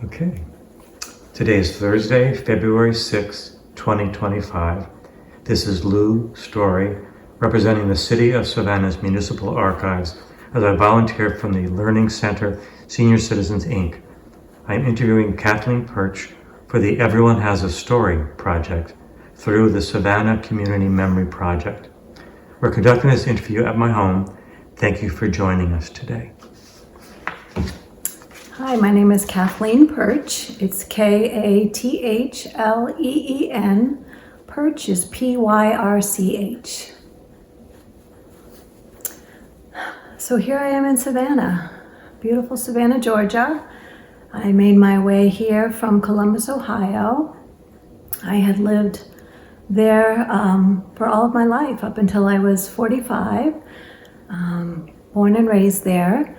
Okay. Today is Thursday, February 6, 2025. This is Lou Storey, representing the City of Savannah's Municipal Archives as I volunteer from the Learning Center Senior Citizens, Inc. I am interviewing Kathleen Pyrch for the Everyone Has a Story project through the Savannah Community Memory Project. We're conducting this interview at my home. Thank you for joining us today. Hi, my name is Kathleen Pyrch. It's Kathleen. Pyrch is Pyrch. So here I am in Savannah, beautiful Savannah, Georgia. I made my way here from Columbus, Ohio. I had lived there for all of my life up until I was 45. Born and raised there.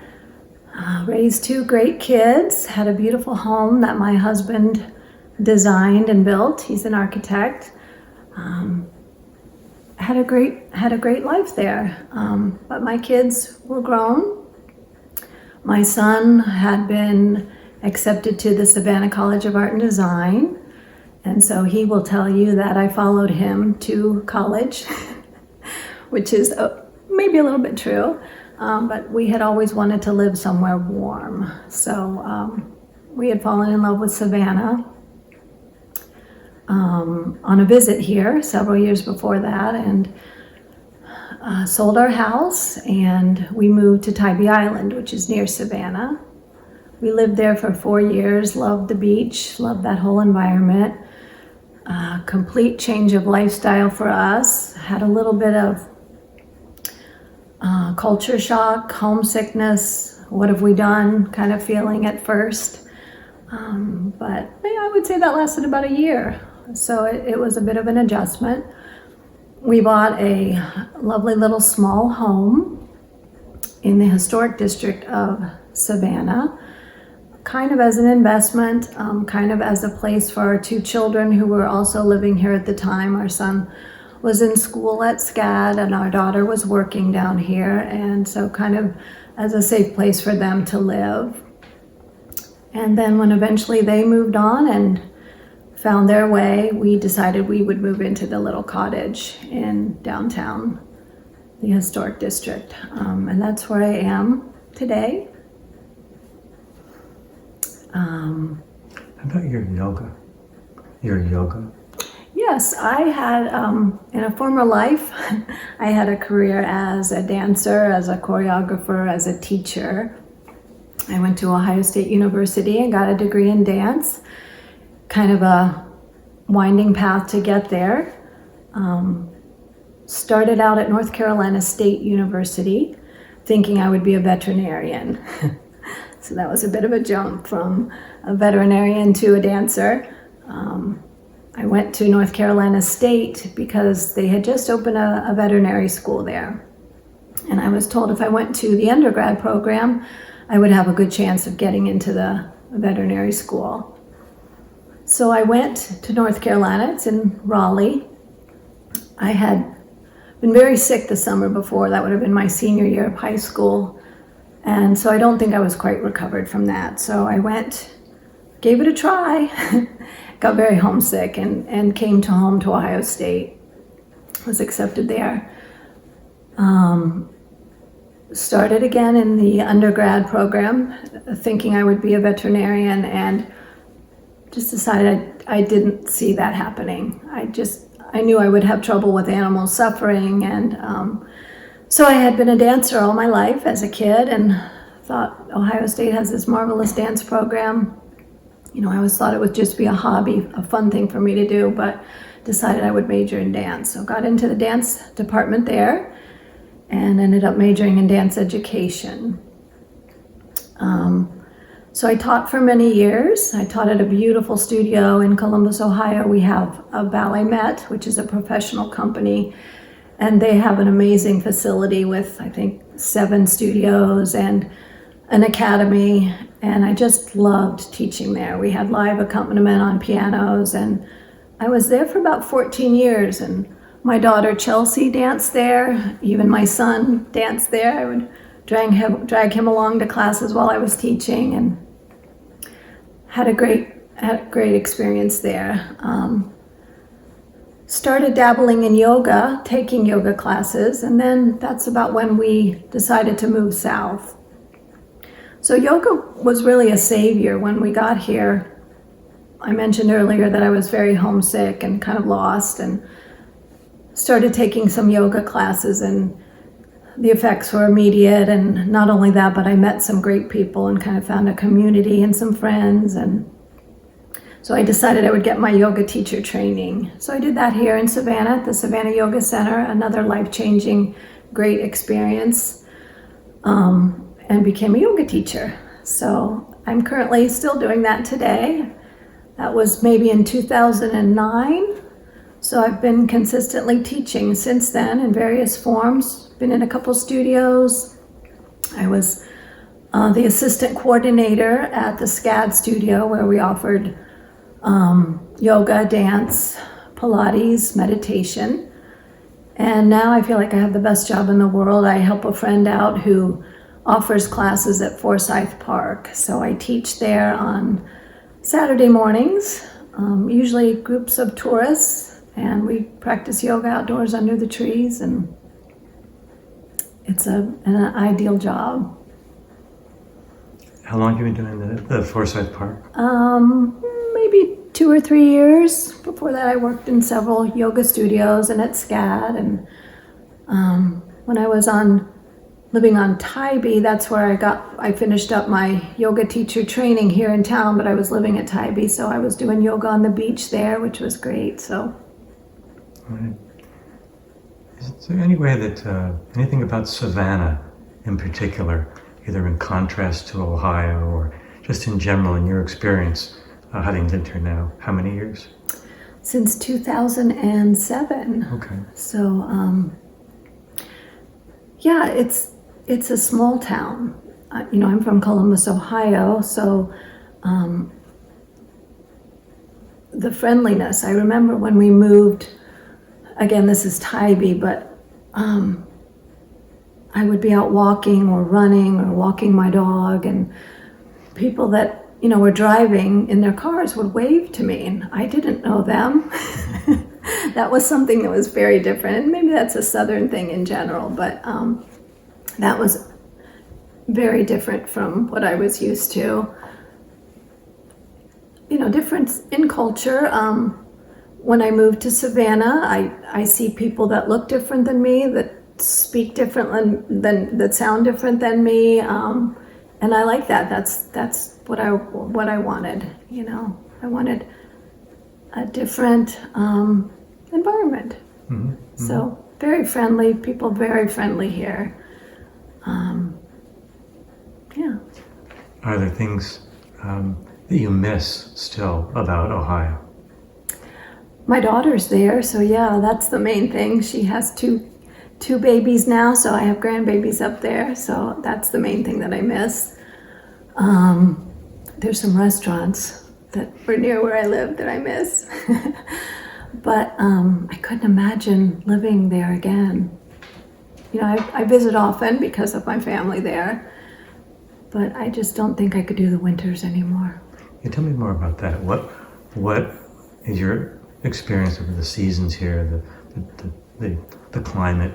Raised two great kids, had a beautiful home that my husband designed and built. He's an architect. Had a great life there. But my kids were grown. My son had been accepted to the Savannah College of Art and Design. And so he will tell you that I followed him to college, which is maybe a little bit true. But we had always wanted to live somewhere warm. So we had fallen in love with Savannah on a visit here several years before that, and sold our house, and we moved to Tybee Island, which is near Savannah. We lived there for 4 years, loved the beach, loved that whole environment. Complete change of lifestyle for us. Had a little bit of culture shock, homesickness, what have we done kind of feeling at first. But yeah, I would say that lasted about a year. So it was a bit of an adjustment. We bought a lovely little small home in the historic district of Savannah, kind of as an investment, kind of as a place for our two children who were also living here at the time. Our son was in school at SCAD and our daughter was working down here, and so kind of as a safe place for them to live. And then when eventually they moved on and found their way, we decided we would move into the little cottage in downtown, the historic district. And that's where I am today. How about your yoga? Yes, I had, in a former life, I had a career as a dancer, as a choreographer, as a teacher. I went to Ohio State University and got a degree in dance, kind of a winding path to get there. Started out at North Carolina State University, thinking I would be a veterinarian. So that was a bit of a jump from a veterinarian to a dancer. I went to North Carolina State because they had just opened a veterinary school there. And I was told if I went to the undergrad program, I would have a good chance of getting into the veterinary school. So I went to North Carolina. It's in Raleigh. I had been very sick the summer before. That would have been my senior year of high school. And so I don't think I was quite recovered from that. So I went, gave it a try, got very homesick and came home to Ohio State, was accepted there. Started again in the undergrad program, thinking I would be a veterinarian, and just decided I didn't see that happening. I knew I would have trouble with animals suffering, and so I had been a dancer all my life as a kid and thought Ohio State has this marvelous dance program. You know, I always thought it would just be a hobby, a fun thing for me to do, but decided I would major in dance. So got into the dance department there and ended up majoring in dance education. So I taught for many years. I taught at a beautiful studio in Columbus, Ohio. We have a Ballet Met, which is a professional company, and they have an amazing facility with, I think, 7 studios and an academy, and I just loved teaching there. We had live accompaniment on pianos, and I was there for about 14 years, and my daughter Chelsea danced there. Even my son danced there. I would drag him along to classes while I was teaching, and had a great experience there. Started dabbling in yoga, taking yoga classes, and then that's about when we decided to move south. So yoga was really a savior when we got here. I mentioned earlier that I was very homesick and kind of lost, and started taking some yoga classes, and the effects were immediate. And not only that, but I met some great people and kind of found a community and some friends. And so I decided I would get my yoga teacher training. So I did that here in Savannah, at the Savannah Yoga Center, another life-changing, great experience, and became a yoga teacher. So I'm currently still doing that today. That was maybe in 2009. So I've been consistently teaching since then in various forms. Been in a couple studios. I was the assistant coordinator at the SCAD studio, where we offered yoga, dance, Pilates, meditation. And now I feel like I have the best job in the world. I help a friend out who offers classes at Forsyth Park. So I teach there on Saturday mornings, usually groups of tourists, and we practice yoga outdoors under the trees, and it's an ideal job. How long have you been doing the Forsyth Park? Maybe 2 or 3 years. Before that, I worked in several yoga studios and at SCAD. And when I was living on Tybee, that's where I finished up my yoga teacher training here in town. But I was living at Tybee, so I was doing yoga on the beach there, which was great. So. All right. Is there any way that anything about Savannah in particular, either in contrast to Ohio or just in general in your experience, having lived here now, how many years? Since 2007. Okay. So, yeah, it's a small town. I'm from Columbus, Ohio, so the friendliness. I remember when we moved. Again, this is Tybee, but I would be out walking or running or walking my dog, and people that were driving in their cars would wave to me, and I didn't know them. That was something that was very different, and maybe that's a Southern thing in general, but that was very different from what I was used to. Difference in culture. When I moved to Savannah, I see people that look different than me, that speak different that sound different than me, and I like that. That's what I wanted. I wanted a different environment. Mm-hmm. So very friendly people, very friendly here. Yeah. Are there things that you miss still about Ohio? My daughter's there, so yeah, that's the main thing. She has two babies now, so I have grandbabies up there, so that's the main thing that I miss. There's some restaurants that were near where I live that I miss. But I couldn't imagine living there again. I visit often because of my family there, but I just don't think I could do the winters anymore. Yeah, tell me more about that. What is your experience of the seasons here, the climate?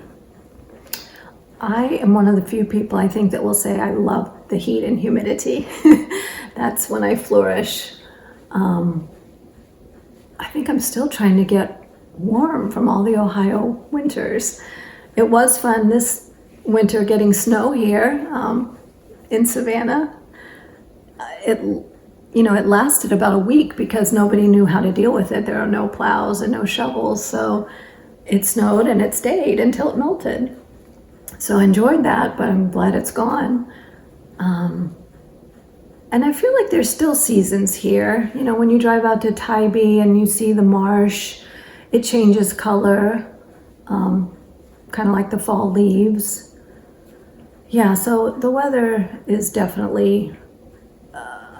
I am one of the few people, I think, that will say I love the heat and humidity. That's when I flourish. I think I'm still trying to get warm from all the Ohio winters. It was fun this winter getting snow here in Savannah. It lasted about a week because nobody knew how to deal with it. There are no plows and no shovels, so it snowed and it stayed until it melted. So I enjoyed that, but I'm glad it's gone. And I feel like there's still seasons here. When you drive out to Tybee and you see the marsh, it changes color, kind of like the fall leaves. Yeah, so the weather is definitely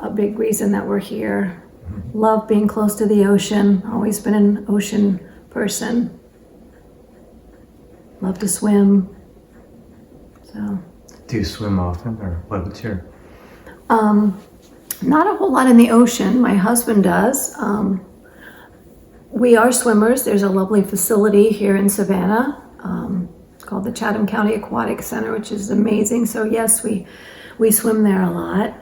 a big reason that we're here. Mm-hmm. Love being close to the ocean, always been an ocean person. Love to swim. So. Do you swim often, or what's your? Not a whole lot in the ocean. My husband does. We are swimmers. There's a lovely facility here in Savannah called the Chatham County Aquatic Center, which is amazing. So yes, we swim there a lot.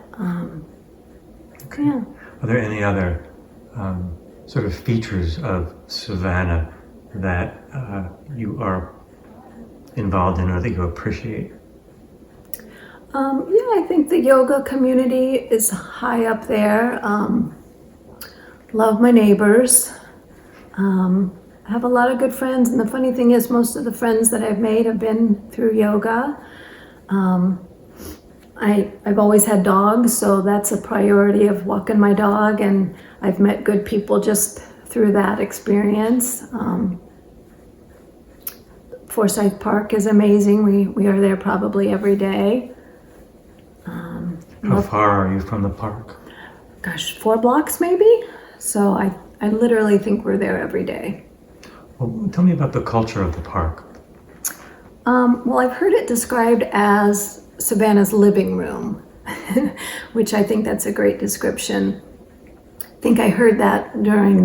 Okay. Yeah. Are there any other sort of features of Savannah that you are involved in or that you appreciate? Yeah, I think the yoga community is high up there. Love my neighbors. Have a lot of good friends, and the funny thing is most of the friends that I've made have been through yoga. I've always had dogs, so that's a priority of walking my dog, and I've met good people just through that experience. Forsyth Park is amazing. We are there probably every day. How far are you from the park? Gosh, 4 blocks maybe? So I literally think we're there every day. Well, tell me about the culture of the park. Well, I've heard it described as Savannah's living room, which I think that's a great description. I think I heard that during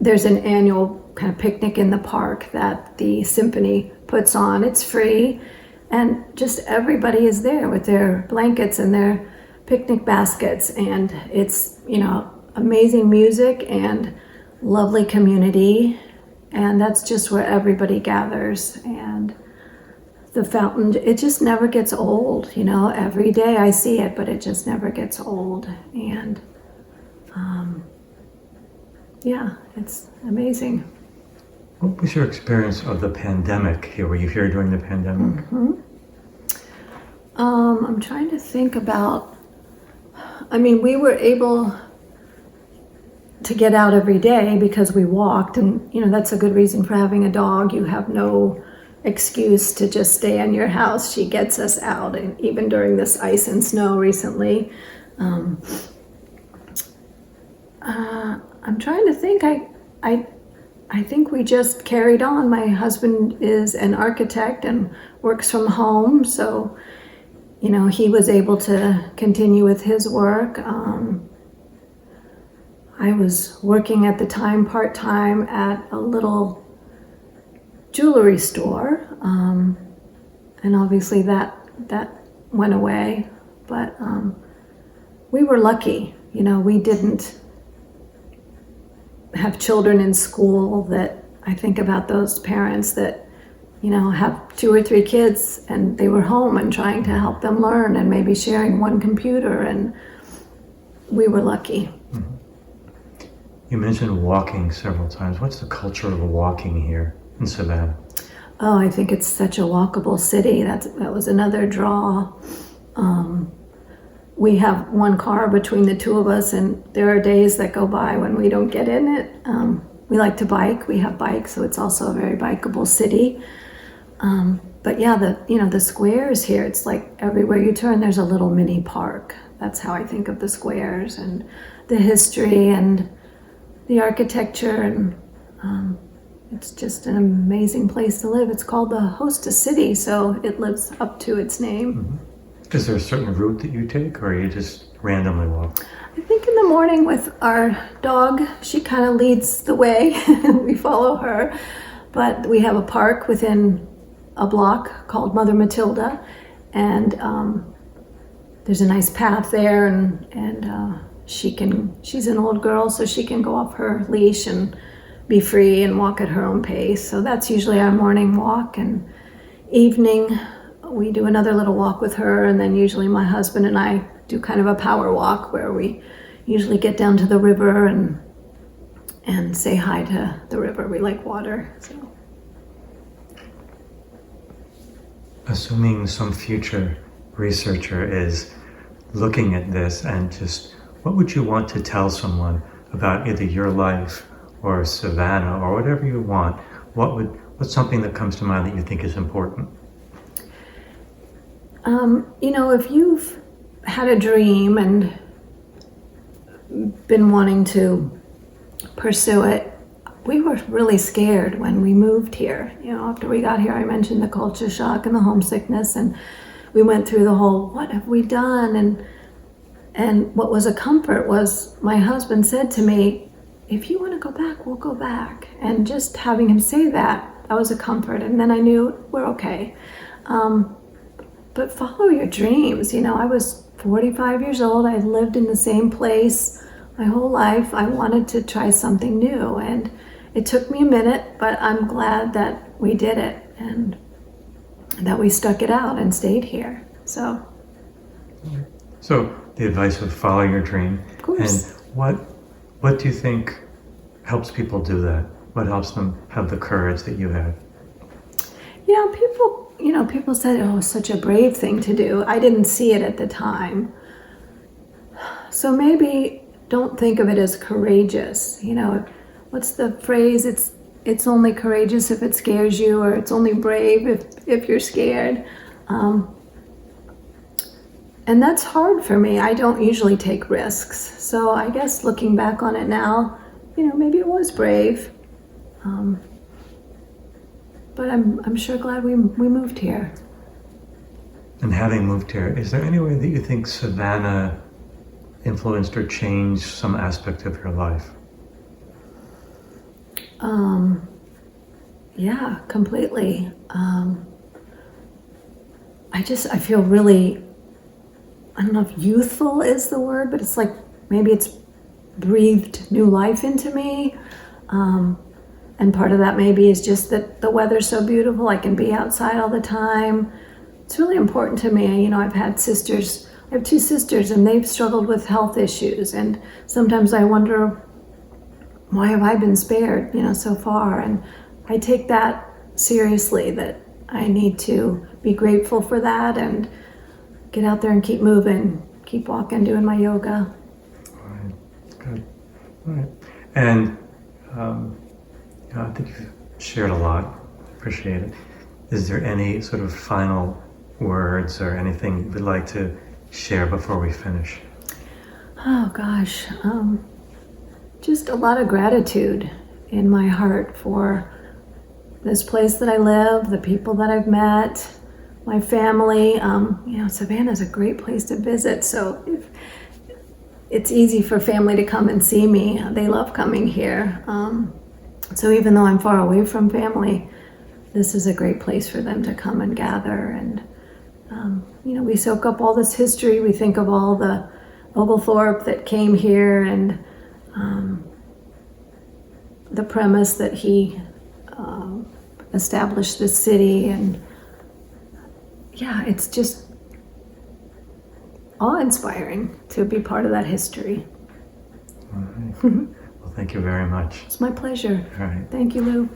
there's an annual kind of picnic in the park that the symphony puts on. It's free, and just everybody is there with their blankets and their picnic baskets, and it's, amazing music and lovely community, and that's just where everybody gathers. And the fountain, it just never gets old. Every day I see it, but it just never gets old. And yeah, it's amazing. What was your experience of the pandemic here? Were you here during the pandemic? Mm-hmm. I'm trying to think about, we were able to get out every day because we walked, and that's a good reason for having a dog. You have no excuse to just stay in your house. She gets us out, and even during this ice and snow recently. I'm trying to think. I think we just carried on. My husband is an architect and works from home, so he was able to continue with his work. I was working at the time part-time at a little jewelry store, and obviously that went away, but we were lucky. We didn't have children in school. That I think about those parents that have 2 or 3 kids, and they were home and trying to help them learn and maybe sharing one computer, and we were lucky. Mm-hmm. You mentioned walking several times. What's the culture of walking here in Savannah? Oh, I think it's such a walkable city. That was another draw. We have 1 car between the 2 of us, and there are days that go by when we don't get in it. We like to bike. We have bikes, so it's also a very bikeable city. But yeah, the squares here, it's like everywhere you turn, there's a little mini park. That's how I think of the squares, and the history and the architecture, and it's just an amazing place to live. It's called the hostess city, so it lives up to its name. Mm-hmm. Is there a certain route that you take, or you just randomly walk? I think in the morning with our dog, she kind of leads the way. We follow her, but we have a park within a block called Mother Matilda, and there's a nice path there, and she's an old girl, so she can go off her leash and be free and walk at her own pace. So that's usually our morning walk, and evening we do another little walk with her, and then usually my husband and I do kind of a power walk where we usually get down to the river and say hi to the river. We like water. So. Assuming some future researcher is looking at this, and just what would you want to tell someone about either your life or Savannah or whatever you want? What's something that comes to mind that you think is important? If you've had a dream and been wanting to pursue it, we were really scared when we moved here. After we got here, I mentioned the culture shock and the homesickness, and we went through the whole, what have we done? And And what was a comfort was my husband said to me, if you want to go back, we'll go back. And just having him say that, that was a comfort. And then I knew we're okay. But follow your dreams. You know, I was 45 years old. I lived in the same place my whole life. I wanted to try something new. And it took me a minute, but I'm glad that we did it and that we stuck it out and stayed here. So the advice of follow your dream. Of course. And what do you think helps people do that? What helps them have the courage that you have? People said, oh, it's such a brave thing to do. I didn't see it at the time. So maybe don't think of it as courageous. You know, what's the phrase? It's only courageous if it scares you, or it's only brave if you're scared. And that's hard for me. I don't usually take risks. So I guess looking back on it now, maybe it was brave. But I'm sure glad we moved here. And having moved here, is there any way that you think Savannah influenced or changed some aspect of your life? Yeah, completely. I feel really, I don't know if youthful is the word, but it's like maybe it's breathed new life into me. And part of that maybe is just that the weather's so beautiful. I can be outside all the time. It's really important to me. I've had sisters. I have two sisters, and they've struggled with health issues. And sometimes I wonder, why have I been spared, so far? And I take that seriously, that I need to be grateful for that and get out there and keep moving, keep walking, doing my yoga. All right, good. All right. And I think you've shared a lot. Appreciate it. Is there any sort of final words or anything you would like to share before we finish? Oh gosh, just a lot of gratitude in my heart for this place that I live, the people that I've met, my family. Savannah's a great place to visit, so it's easy for family to come and see me. They love coming here. So even though I'm far away from family, this is a great place for them to come and gather. And, we soak up all this history. We think of all the Oglethorpe that came here and the premise that he established this city. And yeah, it's just awe-inspiring to be part of that history. All right. Well, thank you very much. It's my pleasure. All right. Thank you, Lou.